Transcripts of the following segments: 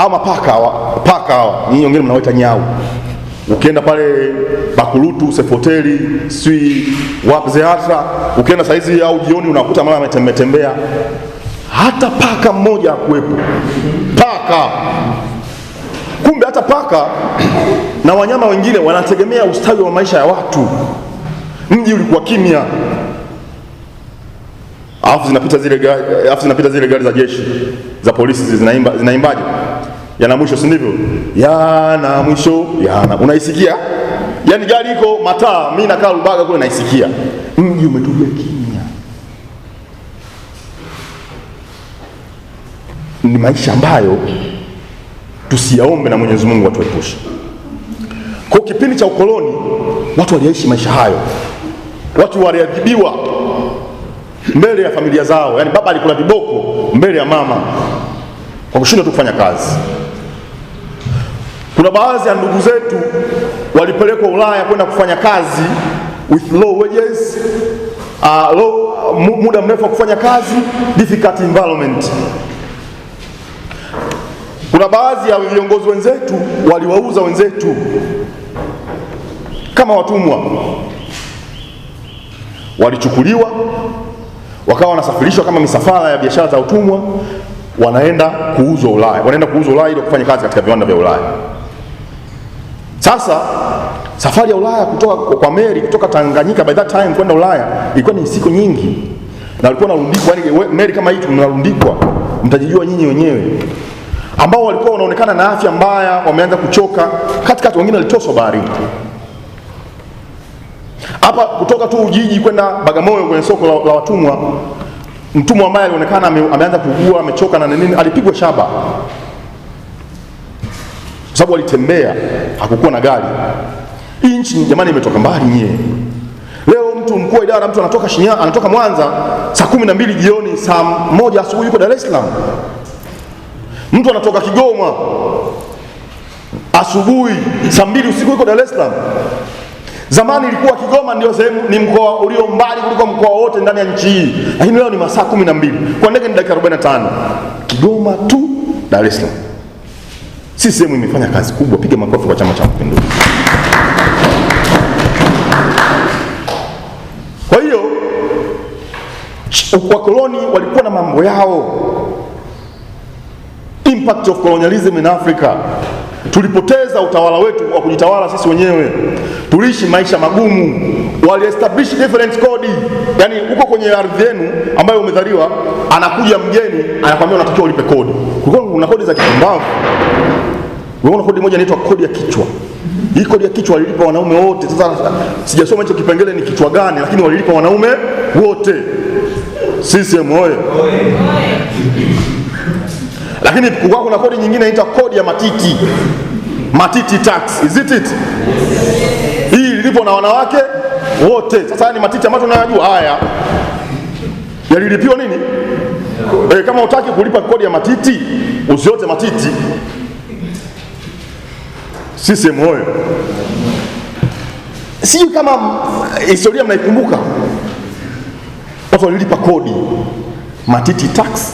Ama paka hawa, nyinyi wengine mnawaita nyau. Ukienda pale Bakulutu, Sefoteli, sui Wapzeatra, ukienda saizi au jioni unakuta mara ametembea. Hata paka mmoja hakuwepo. Paka. Kumbe hata paka na wanyama wengine wanategemea ustawi wa maisha ya watu. Mji ulikuwa kimya. Alafu zinapita zile gari za jeshi, za polisi zinaimbaje? Yana mwisho, si ndivyo? Yana mwisho, yana. Unaisikia? Yaani gari iko mataa, mimi nakaa Rubaga kule naisikia. Mji umetulia kimya. Ni maisha ambayo tusiyaombe na Mwenyezi Mungu atuepushe. Kwa kipindi cha ukoloni watu waliishi maisha hayo. Watu waliadhibiwa mbele ya familia zao. Yaani baba alikula viboko mbele ya mama kwa kushindwa tu kufanya kazi. Kuna baadhi ya ndugu zetu walipelekwa Ulaya kwenda kufanya kazi with low wages, muda mrefu wa kufanya kazi, difficult environment. Kuna baadhi ya viongozi wenzetu waliwauza wenzetu kama watumwa. Walichukuliwa wakawa wanasafirishwa kama misafara ya biashara za utumwa, wanaenda kuuzwa Ulaya ili kufanya kazi katika viwanda vya Ulaya. Sasa safari ya Ulaya kutoka kwa meli kutoka Tanganyika by that time kwenda Ulaya ilikuwa ni siku nyingi, na walikuwa wanarundikwa. Yani meli kama hii mnarundikwa, mtajijua nyinyi wenyewe. Ambao walikuwa wanaonekana na afya mbaya, wameanza kuchoka, katikati wengine walitoswa baharini. Hapa kutoka tu Ujiji kwenda Bagamoyo kwenye soko la watumwa, mtumwa ambaye alionekana ameanza kugua, amechoka na nini, alipigwa shaba. Kwa sababu alitembea, hakukuwa na gari. Hii nchi jamani imetoka mbali nyie. Leo mtu mkuu wa idara, mtu anatoka Mwanza saa 12 jioni, saa 1 asubuhi yuko Dar es Salaam. Mtu anatoka Kigoma asubuhi saa 2 usiku yuko Dar es Salaam. Zamani ilikuwa Kigoma ndio sehemu, ni mkoa ulio mbali kuliko mkoa wote ndani ya nchi hii. Lakini leo ni masaa 12. Kwa ndege ni dakika 45. Kigoma tu Dar es Salaam. CCM imefanya kazi kubwa, piga makofi kwa Chama cha Mapinduzi. Kwa hiyo wakoloni walikuwa na mambo yao. Impact of colonialism in Africa. Tulipoteza utawala wetu wa kujitawala sisi wenyewe. Tuliishi maisha magumu. Wali establish different code. Yaani uko kwenye ardhi yenu ambayo umezaliwa, anakuja mgeni anakuambia unatakiwa ulipe kodi. Kulikuwa kuna kodi za kipumbavu. Kuna kodi moja inaitwa kodi ya kichwa. Hii kodi ya kichwa walilipa wanaume wote. Sasa sijasoma hicho kipengele ni kichwa gani, lakini walilipa wanaume wote. CCM oye. Lakini kuna kodi nyingine inaitwa kodi ya matiti. Matiti tax. Is it? Hii ililipo na wanawake wote. Sasa ni matiti ambayo tunayajua haya. Yalilipiwa nini? Kama utaki kulipa kodi ya matiti, usiote matiti. Sisi moyo. Sijui kama historia mnaikumbuka. Watu walilipa kodi. Matiti tax,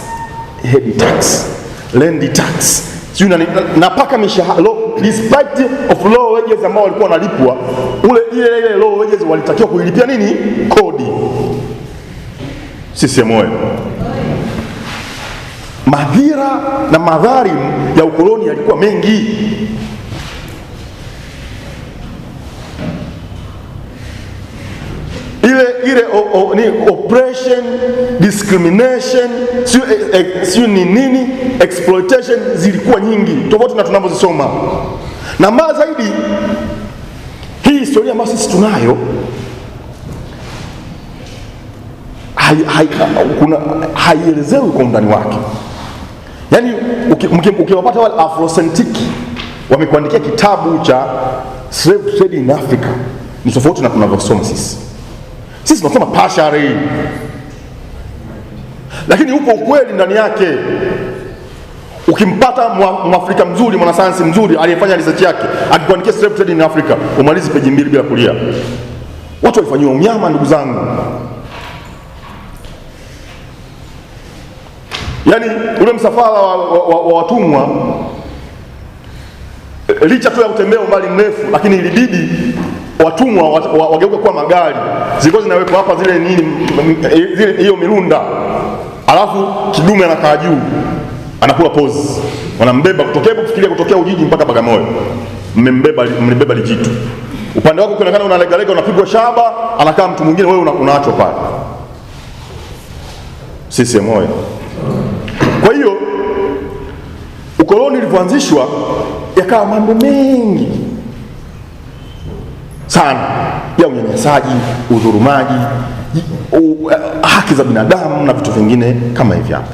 head tax, land tax. Sijui na paka mishahara, despite of low wages ambao walikuwa wanalipwa, ile low wages walitakiwa kuilipia nini? Kodi. Sisi moyo. Madhira na madhalimu ya ukoloni yalikuwa mengi. Ile oppression, discrimination, sio nini, exploitation zilikuwa nyingi tofauti na tunavyozisoma. Na mbaya zaidi, hii historia ambayo sisi tunayo haielezewi kwa undani wake. Yaani ukiwapata wale Afrocentric wamekuandikia kitabu cha Slave Trade in Africa, ni tofauti na tunavyosoma sisi. Sisi tunasoma partially. Lakini huko ukweli ndani yake. Ukimpata Mwafrika mzuri, mwanasayansi mzuri aliyefanya research yake, akikuandikia Slave Trade in Africa, umalizi peji 2 bila kulia. Watu walifanywa unyama ndugu zangu. Yaani ule msafara wa watumwa licha tu ya kutembea umbali mrefu, lakini ilibidi watumwa wageuke kuwa magari. Zilikuwa zinawekwa hapa zile hiyo mirunda, alafu kidume anakaa juu anakula pose, wanambeba kutokea Ujiji mpaka Bagamoyo, mmebeba lijitu. Upande wako kuonekana unalegalega, unapigwa shaba, anakaa mtu mwingine, wewe unaachwa pale. Sisi moyo. Kwa hiyo ukoloni ulivyoanzishwa yakawa mambo mengi sana ya unyanyasaji, udhurumaji, haki za binadamu na vitu vingine kama hivi hapa.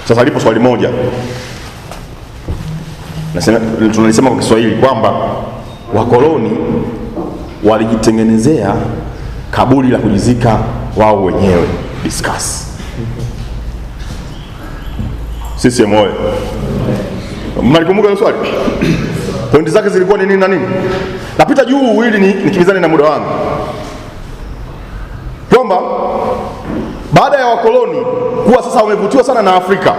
Sasa lipo swali moja, tunalisema kwa Kiswahili kwamba wakoloni walijitengenezea kaburi la kujizika wao wenyewe. Discuss. Sisi moyo. Mnalikumbuka hilo swali? Pointi zake zilikuwa ni nini na nini? Napita juu ili nikimizane na muda wangu. Kwamba baada ya wakoloni kuwa sasa wamevutiwa sana na Afrika,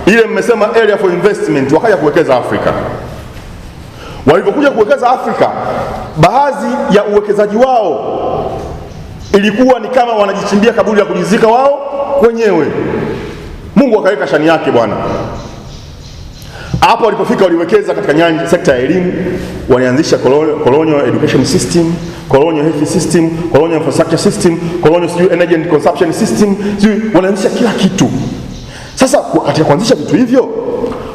ile mmesema area for investment, wakaja kuwekeza Afrika. Walipokuja kuwekeza Afrika, baadhi ya uwekezaji wao ilikuwa ni kama wanajichimbia kaburi ya kujizika wao wenyewe. Mungu akaweka shani yake bwana. Hapo walipofika waliwekeza katika sekta ya elimu, walianzisha colonial education system, colonial health system, colonial infrastructure system, colonial energy and consumption system, wanaanzisha kila kitu. Sasa katika kuanzisha vitu hivyo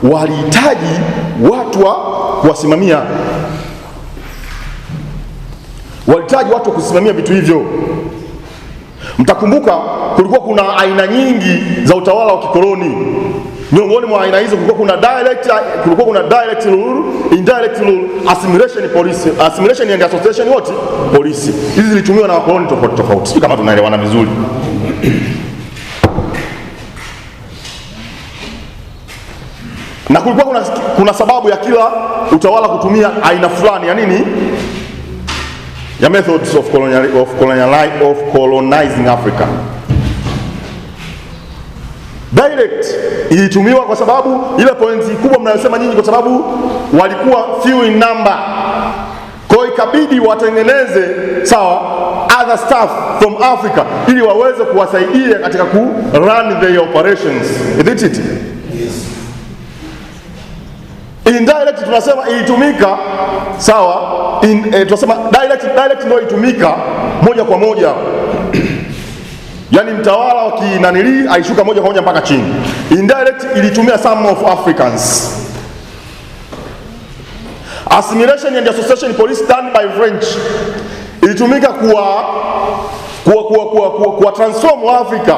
walihitaji watu wa kuwasimamia. Walihitaji watu wa kusimamia vitu hivyo. Mtakumbuka kulikuwa kuna aina nyingi za utawala wa kikoloni. Miongoni mwa aina hizo kulikuwa kuna direct rule, indirect rule, assimilation policy, assimilation and association policy. Hizi zilitumiwa na wakoloni tofauti tofauti. Kama tunaelewana vizuri. Na kulikuwa kuna sababu ya kila utawala kutumia aina fulani ya nini? Ya methods of colonizing Africa. Direct ilitumiwa kwa sababu ile pointi kubwa mnayosema nyinyi, kwa sababu walikuwa few in number. Kwa hiyo ikabidi watengeneze other staff from Africa ili waweze kuwasaidia katika ku run their operations. Is it? Yes. Indirect tunasema ilitumika tunasema direct ndio ilitumika moja kwa moja. Yaani mtawala wa kinanili aishuka moja kwa moja mpaka chini. Indirect ilitumia some of Africans. Assimilation and association policy done by French ilitumika kuwa transform wa Africa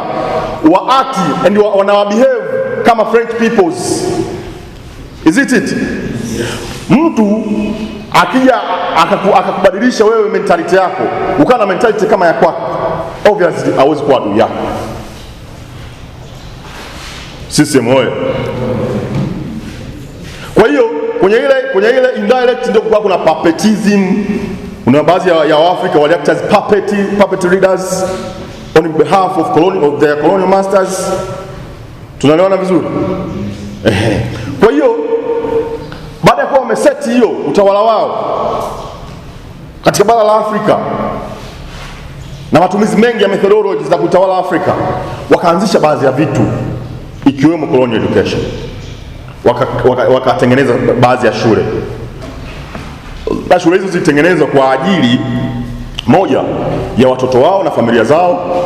wa act and wana behave kama French peoples. Is it? Mtu akija akakubadilisha wewe mentality yako, ukawa na mentality kama ya kwako, obviously hawezi kuwa adui yako. Sisi moyo. Kwa hiyo kwenye ile indirect ndio kuna puppetism. Kuna baadhi ya Waafrika wali act as puppet leaders on behalf of their colonial masters. Tunaelewana vizuri? Kwa hiyo baada ya kuwa wameseti hiyo utawala wao katika bara la Afrika na matumizi mengi ya methodologies za kutawala Afrika, wakaanzisha baadhi ya vitu ikiwemo colonial education. Wakatengeneza baadhi ya shule. Na shule hizo zilitengenezwa kwa ajili moja ya watoto wao na familia zao,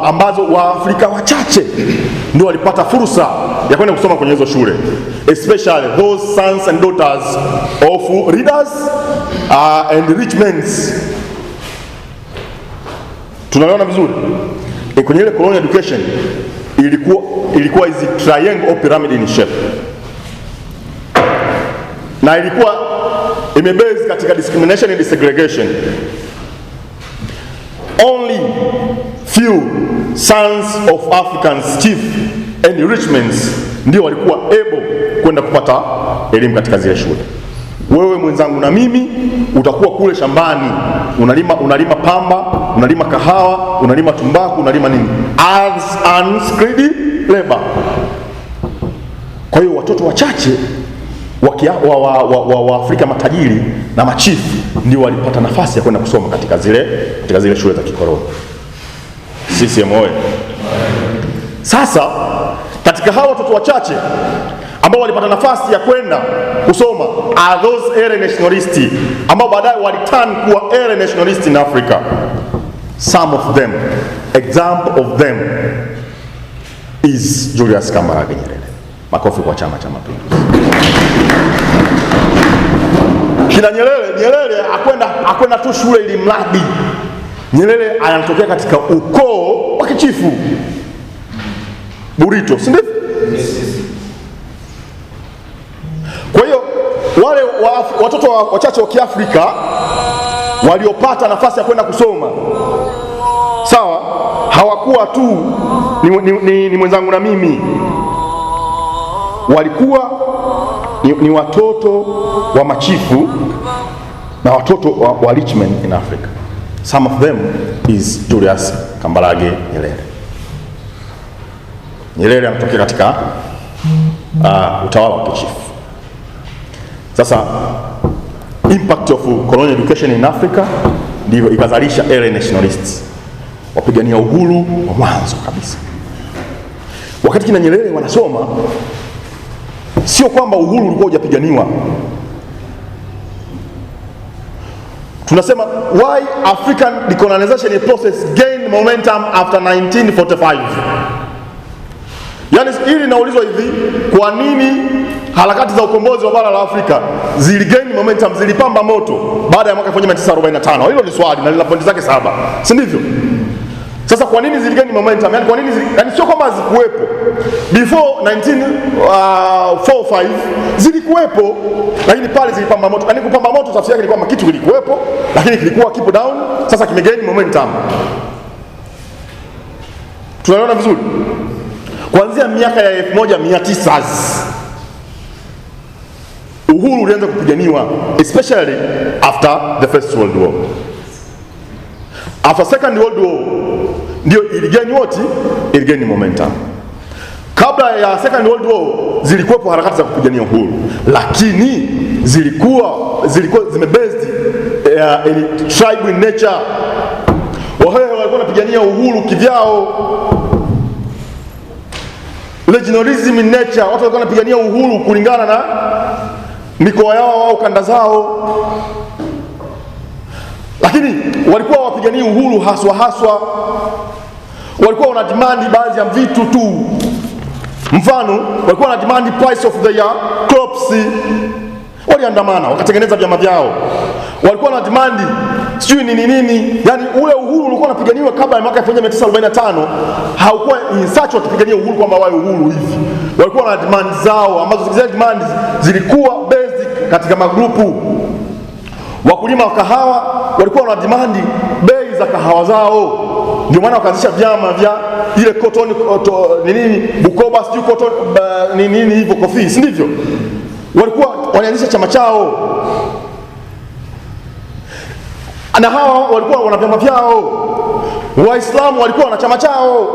ambazo Waafrika wachache ndio walipata fursa ya kwenda kusoma kwenye hizo shule, especially those sons and daughters of readers and rich men. Tunaona vizuri kwenye ile colonial education ilikuwa hizi triangle or pyramid in shape, na ilikuwa imebase katika discrimination and segregation. Only few sons of Africans, chief and rich men ndio walikuwa able kwenda kupata elimu katika zile shule. Wewe mwenzangu na mimi utakuwa kule shambani unalima pamba, unalima kahawa, unalima tumbaku, unalima nini, as unskilled labor. Kwa hiyo watoto wachache wa Afrika matajiri na machifu ndio walipata nafasi ya kwenda kusoma katika zile shule za kikoloni. CCM oyee! Sasa katika hao watoto wachache ambao walipata nafasi ya kwenda kusoma are those early nationalists ambao baadaye waliturn kuwa early nationalists in Africa. Some of them, example of them is Julius Kambarage Nyerere. Makofi kwa Chama cha Mapinduzi. Kina Nyerere akwenda tu shule ili mradi. Nyerere anatokea katika ukoo wa kichifu Burito, si ndivyo? Kwa hiyo wale watoto wachache wa Kiafrika waliopata nafasi ya kwenda kusoma, sawa, hawakuwa tu ni mwenzangu na mimi, walikuwa ni watoto wa machifu na watoto wa rich men in Africa. Some of them is Julius Kambarage Nyerere. Nyerere anatokea katika utawala wa kichifu. Sasa impact of colonial education in Africa ndivyo ikazalisha early nationalists, wapigania uhuru wa mwanzo kabisa. Wakati kina Nyerere wanasoma, sio kwamba uhuru ulikuwa hujapiganiwa. Tunasema why African decolonization process gained momentum after 1945. Yaani hili linaulizwa hivi, kwa nini harakati za ukombozi wa bara la Afrika ziligain momentum, zilipamba moto baada ya mwaka 1945? Hilo ni swali na lina pointi zake 7, si ndivyo? Sasa kwa nini ziligain momentum? Yaani kwa nini yaani sio kama zikuwepo before 1945, zilikuwepo lakini pale zilipamba moto. Yaani kupamba moto tafsiri yake ni kwamba kitu kilikuwepo lakini kilikuwa keep down, sasa kimegain momentum. Tunaona vizuri? Kuanzia miaka ya 1900 uhuru ulianza kupiganiwa, especially after the First World War. After Second World War ndio iligeni momentum. Kabla ya Second World War zilikuwepo harakati za kupigania uhuru, lakini zilikuwa zimebased in tribe in nature. Wahehe walikuwa wanapigania uhuru kivyao, regionalism in nature. Watu walikuwa wanapigania uhuru kulingana na mikoa yao au kanda zao, lakini walikuwa wapigania uhuru haswa walikuwa wana demand baadhi ya vitu tu. Mfano, walikuwa wana demand price of the year crops, waliandamana wakatengeneza vyama vyao. Walikuwa wana demand sijui nini. Yani ule uhuru ulikuwa unapiganiwa kabla ya mwaka 1945, haukuwa in search wakipigania uhuru kwamba wawe uhuru hivi. Walikuwa na demand zao ambazo zile demand zilikuwa basic katika magrupu. Wakulima wa kahawa walikuwa wana demand bei za kahawa zao. Ndio maana wakaanzisha vyama vya ile cotton Bukoba sijui cotton hivyo coffee, si ndivyo? Walikuwa walianzisha chama chao. Na hawa walikuwa wana vyama vyao. Waislamu walikuwa wana chama chao.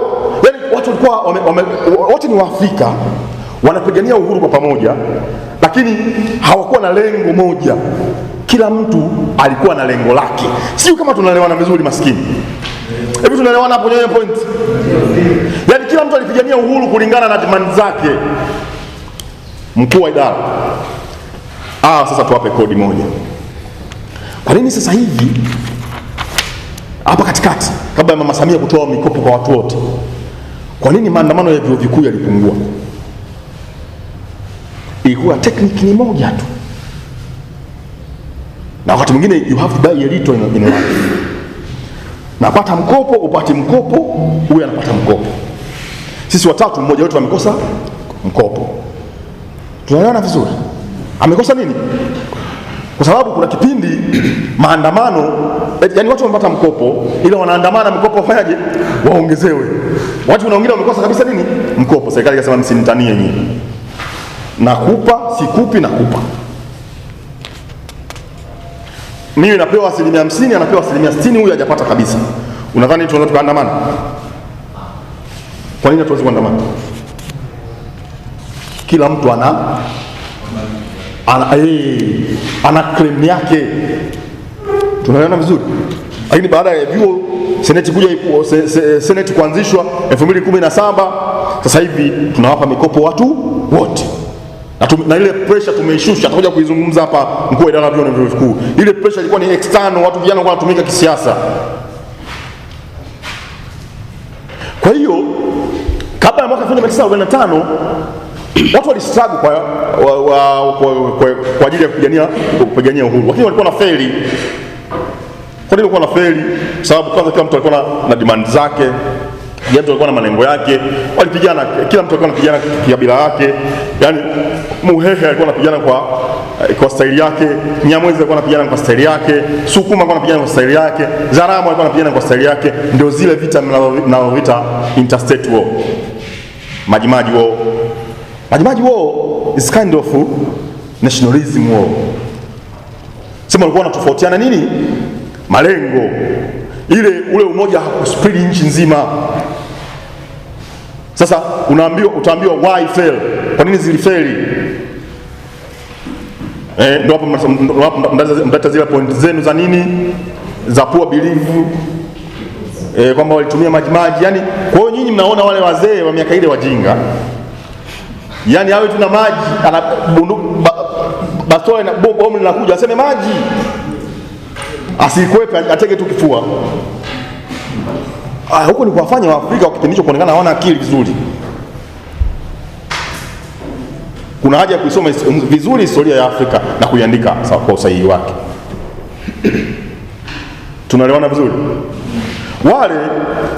Yaani watu walikuwa wote ni Waafrika, wanapigania uhuru kwa pamoja, lakini hawakuwa na lengo moja. Kila mtu alikuwa na lengo lake. Sio kama tunaelewana vizuri maskini. Hebu tunaelewana hapo kwenye point. Yaani kila mtu alipigania uhuru kulingana na demand zake. Mkuu wa idara, sasa tuwape kodi moja. Kwa nini sasa hivi hapa katikati, kabla ya Mama Samia kutoa mikopo kwa watu wote, kwa nini maandamano ya vyuo vikuu yalipungua? Ilikuwa technique ni moja tu. Na wakati mwingine you have to buy a little in life. Napata mkopo, upati mkopo, huyu anapata mkopo. Sisi watatu, mmoja wetu amekosa mkopo. Tunaelewana vizuri? Amekosa nini? Kwa sababu kuna kipindi maandamano, yani watu wamepata mkopo ila wanaandamana mkopo wafanyaje? Waongezewe. Watu wengine wamekosa kabisa nini? Mkopo. Serikali ikasema msinitanie nyinyi. Nakupa, sikupi, nakupa. Mimi napewa 50%, anapewa 60%, huyu hajapata kabisa. Unadhani tunaweza tukaandamana? Kwa nini hatuwezi kuandamana? Kila mtu ana ana claim yake. Tunaelewana vizuri? Lakini baada ya vyuo Senate kuanzishwa 2017, sasa hivi tunawapa mikopo watu wote. Na ile pressure tumeishusha, tutakuja kuizungumza hapa mkuu wa idara ya vyuo na vyuo vikuu. Ile pressure ilikuwa ni external, watu vijana walikuwa wanatumika kisiasa. Kwa hiyo kabla ya mwaka 1945 watu walistruggle kwa ajili ya kupigania uhuru, lakini walikuwa na feli. Kwa nini walikuwa na feli? Sababu kwanza kila mtu alikuwa na demand zake, kila mtu alikuwa na malengo yake. Walipigana, kila mtu alikuwa anapigana kikabila yake. Yaani Muhehe alikuwa anapigana kwa staili yake, Nyamwezi alikuwa anapigana kwa staili yake, Sukuma alikuwa anapigana kwa staili yake, Zaramu alikuwa anapigana kwa staili yake. Ndio zile vita mnavyoita interstate war, Majimaji war. Majimaji war is kind of nationalism war. Sema walikuwa wanatofautiana nini? Malengo. Ule umoja hakuspread nchi nzima. Sasa utaambiwa why fail? Kwa nini zilifeli? Ndio hapo mtata zile point zenu za nini? Za poor belief. Kwamba walitumia majimaji. Yaani kwa hiyo nyinyi mnaona wale wazee wa miaka ile wajinga. Yaani awe tuna maji, ana bastola na bomu linakuja, aseme maji. Asikwepe, atege tu kifua. Huko ni kuwafanya Waafrika wa kipindi hicho kuonekana hawana akili vizuri. Kuna haja ya kuisoma vizuri historia ya Afrika na kuiandika kwa usahihi wake. Tunaelewana vizuri?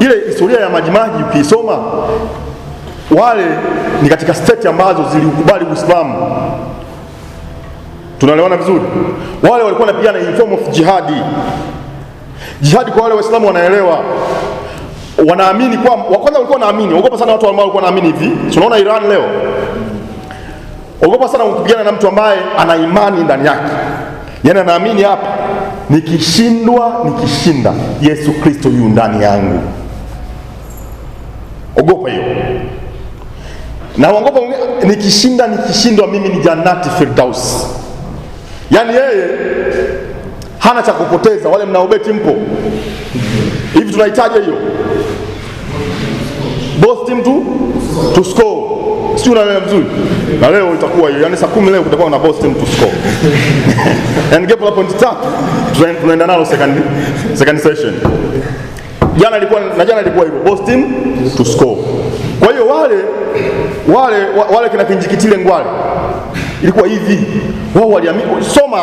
Ile historia ya Majimaji ukiisoma, wale ni katika state ambazo zilikubali Uislamu. Tunaelewana vizuri? Wale walikuwa wanapigana in form of jihadi. Jihadi kwa wale Waislamu wanaelewa. Wanaamini kwa kwanza walikuwa wanaamini. Ogopa sana watu ambao walikuwa wanaamini hivi. Tunaona Iran leo. Ogopa sana kupigana na mtu ambaye ana imani ndani yake. Yaani anaamini hapa, nikishinda Yesu Kristo yu ndani yangu. Ogopa hiyo. Na ogopa nikishindwa mimi ni Jannati Firdaus. Yaani yeye hana cha kupoteza. Wale mnaobeti mpo hivi, tunahitaji hiyo both team to score. Sio unaelewa vizuri? Na leo itakuwa hiyo. Yaani saa 10 leo kutakuwa na both team to score. And gap la point 3 tunaenda nalo second session. Jana ilikuwa hivyo, both team to score. Kwa hiyo wale kina Kinjikitile Ngwale ilikuwa hivi. Wao waliamini, soma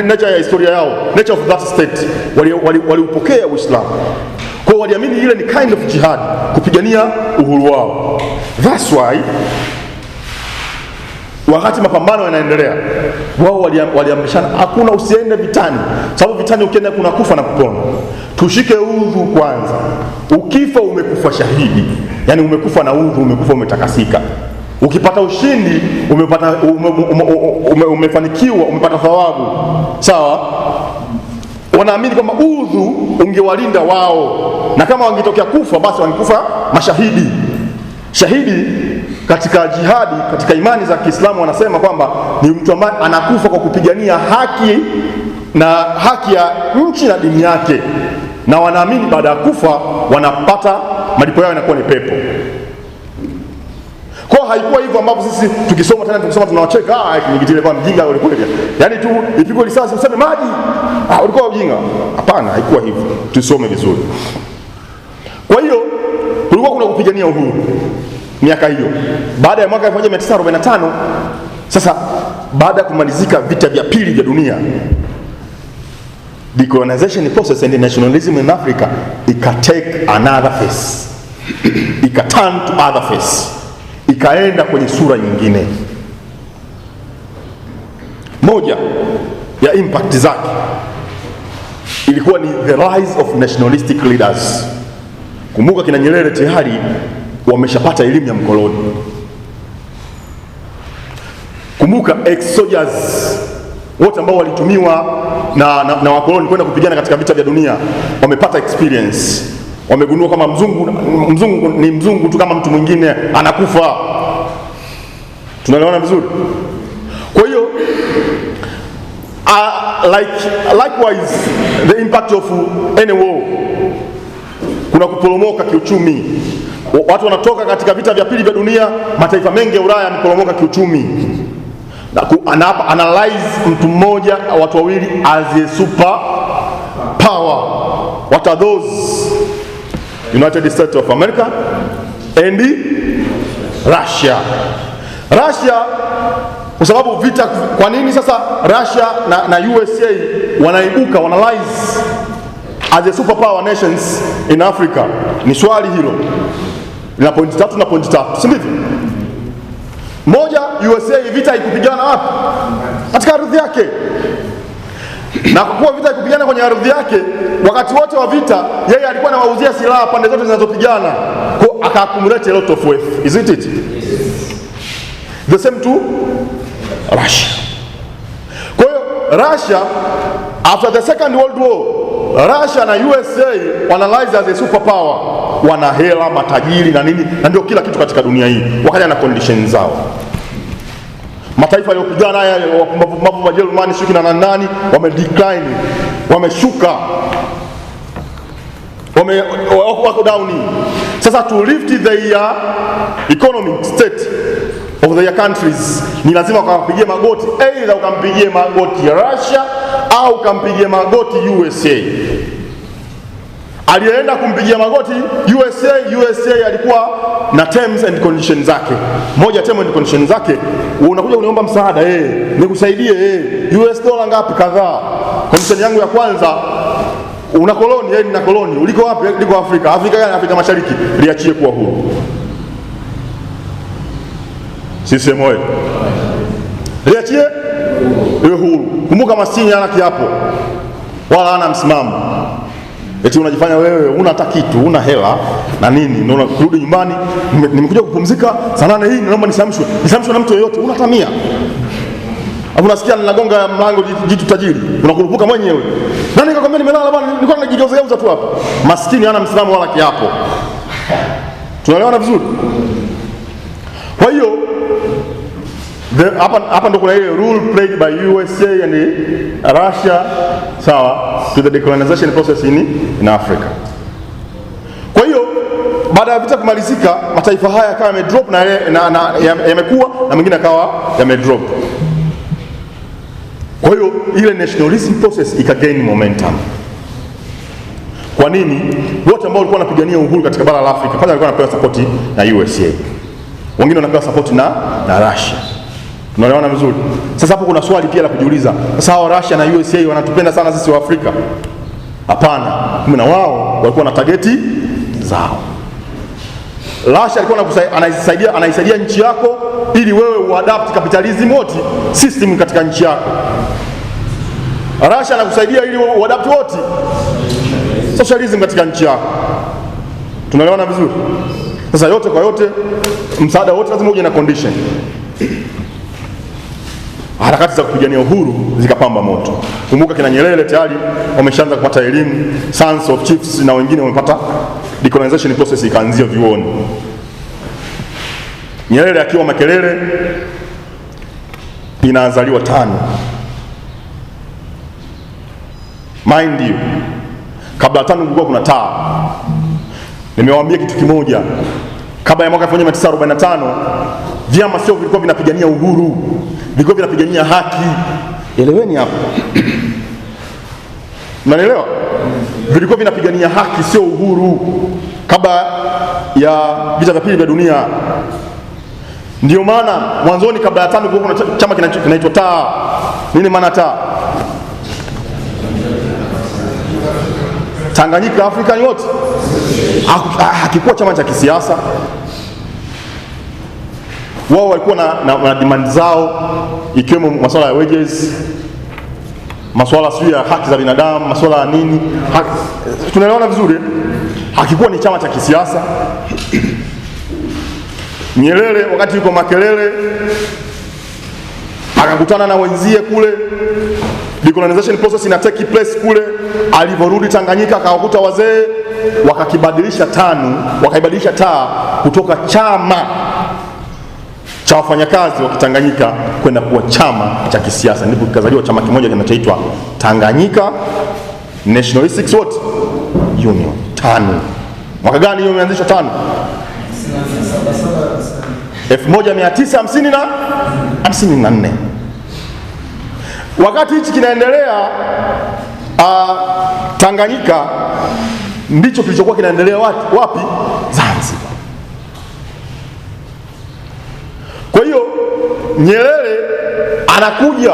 nature ya historia yao, nature of that state. Waliupokea Uislamu. Kwa hiyo waliamini ile ni kind of jihad, kupigania uhuru wao. That's why wakati mapambano yanaendelea, wao waliamrishana hakuna, usiende vitani. Sababu vitani ukienda kuna kufa na kupona. Tushike udhu kwanza. Ukifa umekufa shahidi. Yaani umekufa na udhu, umekufa umetakasika. Ukipata ushindi, umefanikiwa, umepata thawabu. Sawa? Wanaamini kwamba udhu ungewalinda wao. Na kama wangetokea kufa, basi wangekufa mashahidi. Shahidi katika jihadi, katika imani za Kiislamu wanasema kwamba ni mtu ambaye anakufa kwa kupigania haki ya nchi na dini yake. Na wanaamini baada ya kufa wanapata malipo yao, yanakuwa ni pepo. Kwa haikuwa hivyo ambavyo sisi tukisoma tunawacheka, Kinjikitile kwa mjinga ulikuwa hivyo. Yaani tu ipigwe risasi useme maji, ulikuwa ujinga. Hapana, haikuwa hivyo. Tusome vizuri. Kwa hiyo kulikuwa kuna kupigania uhuru miaka hiyo. Baada ya mwaka 1945, sasa baada ya kumalizika vita vya pili vya dunia, decolonization process and nationalism in Africa take another face. Turn to other face. Ikaenda kwenye sura nyingine. Moja ya impact zake ilikuwa ni the rise of nationalistic leaders. Kumbuka kina Nyerere tayari wameshapata elimu ya mkoloni. Kumbuka ex-soldiers wote ambao walitumiwa na wakoloni kwenda kupigana katika vita vya dunia wamepata experience. Wamegundua kama mzungu ni mzungu tu kama mtu mwingine, anakufa. Tunaelewana vizuri? Kwa hiyo likewise the impact of any war, kuna kuporomoka kiuchumi. Watu wanatoka katika vita vya pili vya dunia, mataifa mengi ya Ulaya yameporomoka kiuchumi. Na analyze mtu mmoja, watu wawili as a super power. What are those? United States of America and Russia. Russia, kwa sababu vita, kwa nini sasa Russia na USA wanaibuka, wanaanalyze as a superpower nations in Africa? Ni swali hilo. Lina point 3 na point 3, si ndivyo? Moja, USA vita ikupigana wapi? Katika ardhi yake. Na kwa kuwa vita ikupigana kwenye ardhi yake, wakati wote wa vita yeye alikuwa anawauzia silaha pande zote zinazopigana, kwa aka-accumulate a lot of wealth. Isn't it? The same to Russia. Kwa hiyo Russia, after the Second World War, Russia na USA wanaanalyze as a superpower, wana hela, matajiri na nini, na ndio kila kitu katika dunia hii. Wakaja na conditions zao. Mataifa yaliyopigana haya wapumbavu wa Jerumani shuki na nani wamedecline, wameshuka, wako down. Sasa to lift the economic state of their countries, ni lazima ukampigie magoti, either ukampigie magoti Russia au ukampigie magoti USA. Alienda kumpigia magoti USA alikuwa na terms and conditions zake. Moja terms and conditions zake, unakuja kuniomba msaada, nikusaidie, US dollar ngapi? Kadhaa. Condition yangu ya kwanza, una koloni, nina koloni. Uliko wapi? Liko Afrika. Afrika gani? Afrika Mashariki. Liachie kuwa huru. Sisi moyo. Liachie iwe huru. Kumbuka maskini hana kiapo wala hana msimamo. Eti unajifanya wewe una hata kitu, una hela na nini, na unarudi nyumbani, nimekuja kupumzika saa 8 hii, naomba nisamshwe na mtu yeyote, una tamia. Hapo unasikia ninagonga mlango jitu tajiri, unakurupuka mwenyewe. Nani kakwambia nimelala bwana, nilikuwa najigeuza tu hapa. Maskini hana msimamo wala kiapo. Tunaelewana vizuri? Kwa hiyo hapa ndo kuna ile rule played by USA and Russia, sawa, to the decolonization process in Africa. Kwa hiyo baada ya vita kumalizika, mataifa haya yakawa yamedrop na yamekuwa na mengine yakawa yamedrop. Kwa hiyo ile nationalism process ikagain momentum. Kwa nini? Wote ambao walikuwa wanapigania uhuru katika bara la Afrika kwanza walikuwa wanapewa support na USA. Wengine wanapewa support na Russia. Tunaelewana vizuri? Sasa hapo kuna swali pia la kujiuliza. Sasa hao Russia na USA wanatupenda sana sisi wa Afrika? Hapana. Kumbe na wao walikuwa na targeti zao. Russia alikuwa anaisaidia nchi yako ili wewe uadapt capitalism wote system katika nchi yako. Russia anakusaidia ili uadapt wote socialism katika nchi yako. Tunaelewana vizuri? Sasa yote kwa yote, msaada wote lazima uje na condition. Harakati za kupigania uhuru zikapamba moto. Kumbuka kina Nyerere tayari wameshaanza kupata elimu, sons of chiefs na wengine wamepata, decolonization process ikaanzia vyuoni. Nyerere akiwa Makerere inaanzaliwa 5. Mind you, kabla 5 kulikuwa kuna taa. Nimewaambia kitu kimoja, kabla ya mwaka 1945 vyama sio vilikuwa vinapigania uhuru, vilikuwa vinapigania haki. Eleweni hapo. Mnaelewa? Vilikuwa vinapigania haki, sio uhuru, kabla ya vita vya pili vya dunia. Ndio maana mwanzoni kabla ya 5 kulikuwa kuna chama kinaitwa taa. Nini maana taa? Tanganyika African yote. Hakikuwa chama cha kisiasa. Wao walikuwa na demand zao, ikiwemo masuala ya wages, masuala ya haki za binadamu, masuala ya nini. Tunaelewana vizuri? Hakikuwa ni chama cha kisiasa. Nyerere wakati yuko Makerere akakutana na wenzie kule, decolonization process ina take place kule. Alivorudi Tanganyika akawakuta wazee, wakaibadilisha taa kutoka chama cha wafanyakazi wa Kitanganyika kwenda kuwa chama cha kisiasa. Ndipo kikazaliwa chama kimoja kinachoitwa Tanganyika Nationalistic what? Union. TANU. Mwaka gani hiyo imeanzishwa TANU? 1954. Wakati hichi kinaendelea, Tanganyika ndicho kilichokuwa kinaendelea wapi? Zanzibar. Kwa hiyo Nyerere anakuja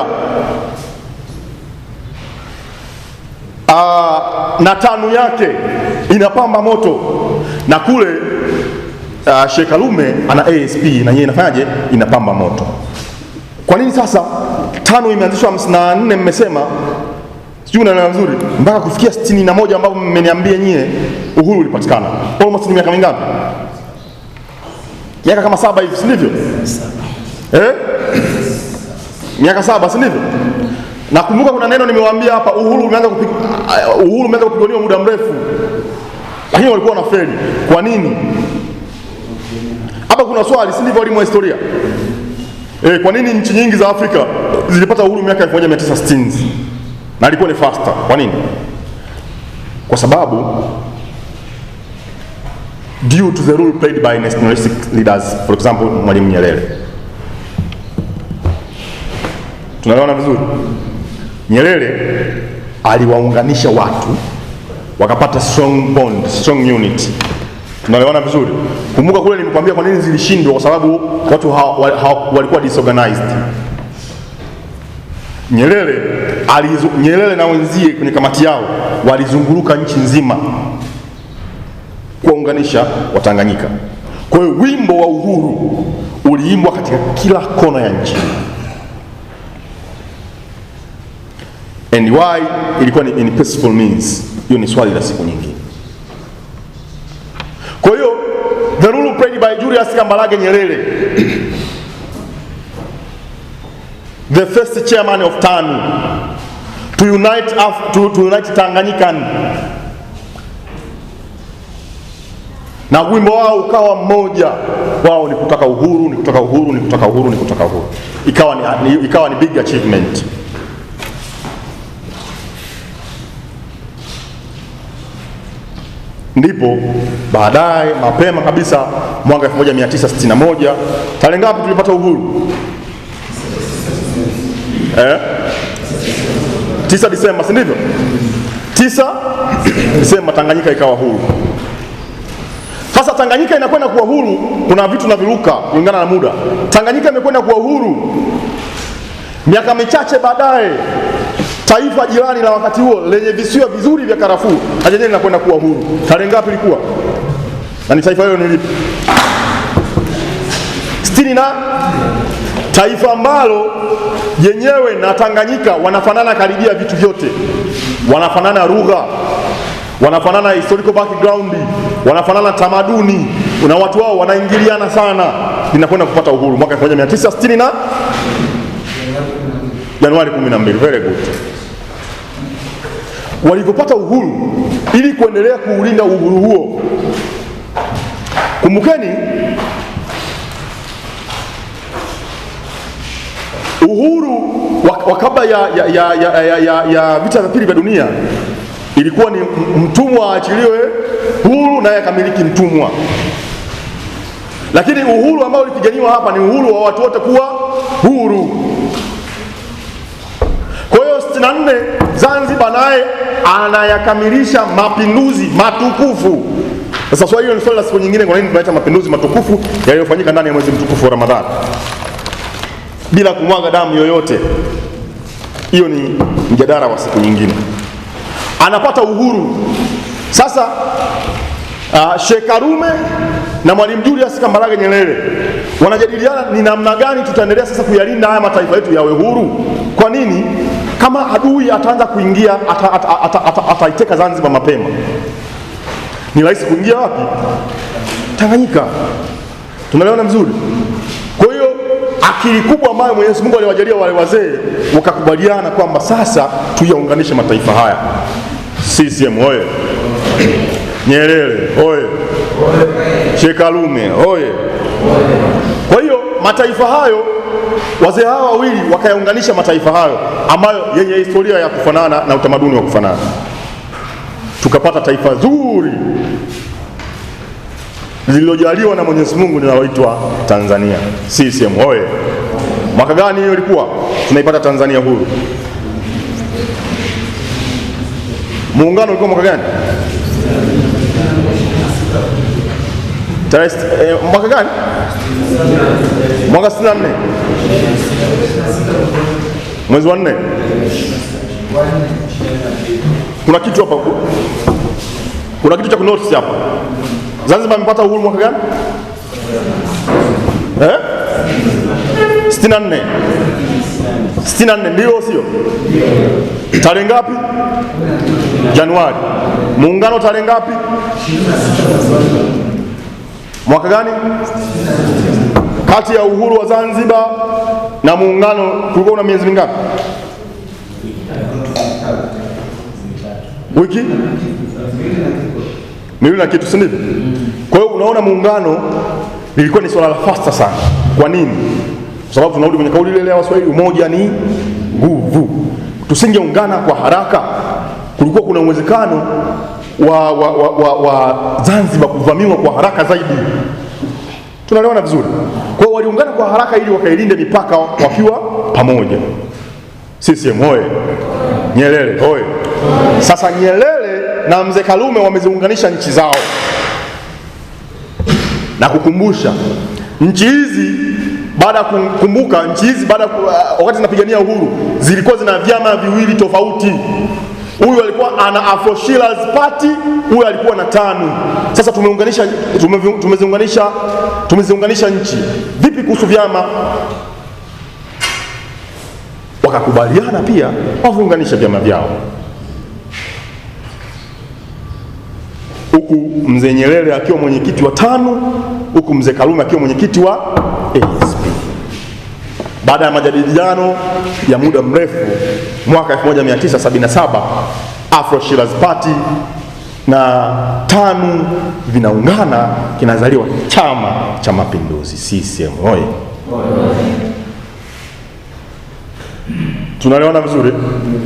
na TANU yake inapamba moto, na kule Sheikh Karume ana ASP na yeye inafanyaje? Inapamba moto. Kwa nini sasa TANU imeanzishwa 54 mmesema? Sijui unaelewa vizuri, mpaka kufikia 61 ambapo mmeniambia nyie uhuru ulipatikana. Almost ni miaka mingapi? Miaka kama 7 hivi, si ndivyo? Miaka 7, si ndivyo? Nakumbuka kuna neno nimewaambia hapa, uhuru umeanza kupigania muda mrefu, lakini walikuwa wanafeli. Kwa nini? Hapa kuna swali, si ndivyo, walimu wa historia? Kwa nini nchi nyingi za Afrika zilipata uhuru miaka 1960 na ilikuwa ni faster? Kwa nini? Kwa sababu due to the role played by nationalistic leaders, for example Mwalimu Nyerere. Tunaelewana vizuri? Nyerere aliwaunganisha watu wakapata strong bond, strong unity. Tunaelewana vizuri? Kumbuka kule nilikwambia kwa nini zilishindwa, kwa sababu watu walikuwa disorganized. Nyerere na wenzie kwenye kamati yao walizunguruka nchi nzima kuwaunganisha Watanganyika. Kwa hiyo wimbo wa uhuru uliimbwa katika kila kona ya nchi. And why ilikuwa ni in peaceful means? Hiyo ni swali la siku nyingi. Kwa hiyo the rule played by Julius Kambarage Nyerere, the first chairman of TANU, to unite Tanganyika, na wimbo wao ukawa mmoja, wao ni kutaka uhuru, ni kutaka uhuru, ni kutaka uhuru, ni kutaka uhuru. Ikawa ni big achievement. Ndipo baadaye mapema kabisa mwaka 1961, tarehe ngapi tulipata uhuru? 9 Disemba, si ndivyo? 9 Disemba Tanganyika ikawa huru. Sasa Tanganyika inakwenda kuwa huru, kuna vitu na viruka kulingana na muda. Tanganyika imekwenda kuwa huru miaka michache baadaye, taifa jirani la wakati huo lenye visiwa vizuri vya karafuu na yenyewe linakwenda kuwa huru. Tarehe ngapi ilikuwa? Na ni taifa hilo ni lipi? 60 na taifa ambalo yenyewe na Tanganyika wanafanana karibia vitu vyote. Wanafanana lugha, wanafanana historical background, wanafanana tamaduni, na watu wao wanaingiliana sana. Linakwenda kupata uhuru mwaka 1960 na Januari 12. Very good. Walipopata uhuru, ili kuendelea kuulinda uhuru huo, kumbukeni uhuru wa kabla ya vita vya pili vya dunia ilikuwa ni mtumwa aachiliwe huru naye akamiliki mtumwa. Lakini uhuru ambao ulipiganiwa hapa ni uhuru wa watu wote kuwa huru. Kwa hiyo 64 Zanzibar naye anayakamilisha mapinduzi matukufu. Sasa swali hilo ni swali la siku nyingine, kwa nini tunaita mapinduzi matukufu yaliyofanyika ndani ya mwezi mtukufu wa Ramadhani bila kumwaga damu yoyote? Hiyo ni mjadala wa siku nyingine. Anapata uhuru. Sasa Sheikh Karume na Mwalimu Julius Kambarage Nyerere wanajadiliana ni namna gani tutaendelea sasa kuyalinda haya mataifa yetu yawe huru. Kwa nini? Kama adui ataanza kuingia, ataiteka Zanzibar mapema, ni rahisi kuingia wapi? Tanganyika. Tunaelewana vizuri? Kwa hiyo akili kubwa ambayo Mwenyezi Mungu aliwajalia wale wazee, wakakubaliana kwamba sasa tuyaunganishe mataifa haya. CCM oye! Nyerere oye! Sheikh Karume oye! Kwa hiyo mataifa hayo, wazee hawa wawili wakayaunganisha mataifa hayo ambayo yenye historia ya kufanana na utamaduni wa kufanana, tukapata taifa zuri lililojaliwa na Mwenyezi Mungu linaloitwa Tanzania. CCM oye! Mwaka gani hiyo ilikuwa tunaipata Tanzania huru? Muungano ulikuwa mwaka gani? Mwaka gani? Mwaka 64 mwezi wa 4. Kuna kitu hapa, kuna kitu cha kunotice hapa. Zanzibar imepata uhuru mwaka gani? 64. 64 ndio sio? Tarehe ngapi? Januari. Muungano tarehe ngapi? Mwaka gani? Kati ya uhuru wa Zanzibar na muungano kulikuwa na miezi mingapi? Wiki? Miwili na kitu, si ndivyo? Kwa hiyo unaona muungano lilikuwa ni swala la fasta sana. Kwa nini? Kwa sababu tunarudi kwenye kauli ile ya Waswahili, umoja ni nguvu. Tusingeungana kwa haraka, kulikuwa kuna uwezekano wa Zanzibar kuvamiwa kwa haraka zaidi. Tunaelewana vizuri? Kwa hiyo waliungana kwa haraka ili wakailinde mipaka wakiwa pamoja. CCM oye! Nyerere oye! Sasa Nyerere na Mzee Karume wameziunganisha nchi zao, na kukumbusha nchi hizi baada ya kukumbuka nchi hizi baada wakati zinapigania uhuru zilikuwa zina vyama viwili tofauti. Huyu alikuwa ana Afro Shirazi Party, huyu alikuwa na TANU. Sasa tumeziunganisha nchi. Vipi kuhusu vyama? Wakakubaliana pia waunganisha vyama vyao, huku Mzee Nyerere akiwa mwenyekiti wa TANU, huku Mzee Karume akiwa mwenyekiti wa ASP. Baada ya majadiliano ya muda mrefu, mwaka 1977 Afro Shirazi Party na TANU vinaungana, kinazaliwa Chama cha Mapinduzi. CCM oye! Tunaelewana vizuri?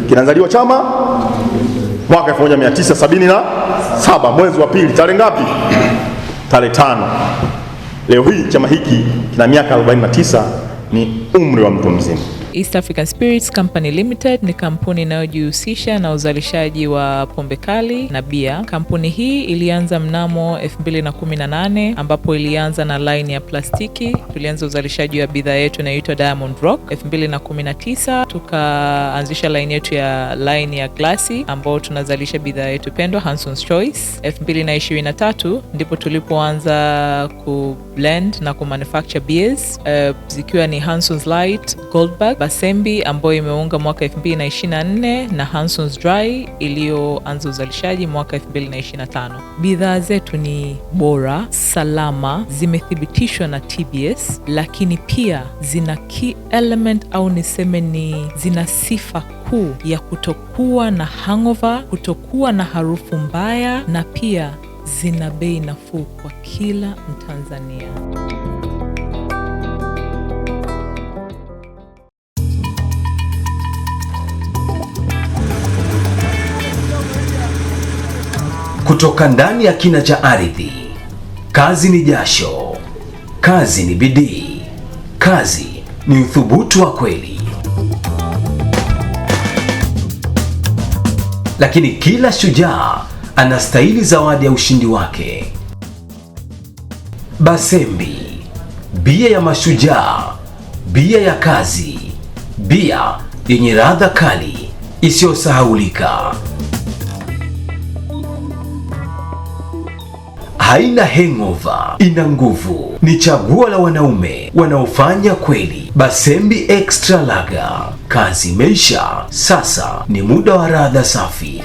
Kinazaliwa chama mwaka 1977 mwezi wa pili, tarehe ngapi? Tarehe 5. Leo hii chama hiki kina miaka 49, ni umri wa mtu mzima. East African Spirits Company Limited ni kampuni inayojihusisha na uzalishaji wa pombe kali na bia. Kampuni hii ilianza mnamo 2018 ambapo ilianza na line ya plastiki. Tulianza uzalishaji wa bidhaa yetu inaitwa Diamond Rock. 2019 tukaanzisha line yetu ya line ya glasi ambao tunazalisha bidhaa yetu pendwa Hanson's Choice. 2023 ndipo tulipoanza ku blend na ku manufacture beers zikiwa ni Hanson's Light, Goldberg, Basembi ambayo imeunga mwaka 2024 na Hanson's Dry iliyoanza uzalishaji mwaka 2025. Bidhaa zetu ni bora, salama, zimethibitishwa na TBS, lakini pia zina key element au niseme ni zina sifa kuu ya kutokuwa na hangover, kutokuwa na harufu mbaya, na pia zina bei nafuu kwa kila Mtanzania. Kutoka ndani ya kina cha ardhi, kazi ni jasho, kazi ni bidii, kazi ni uthubutu wa kweli. Lakini kila shujaa anastahili zawadi ya ushindi wake. Basembi, bia ya mashujaa, bia ya kazi, bia yenye ladha kali isiyosahaulika. Haina hangover, ina nguvu. Ni chaguo la wanaume wanaofanya kweli. Basembi Extra Lager, kazi imeisha, sasa ni muda wa ladha safi.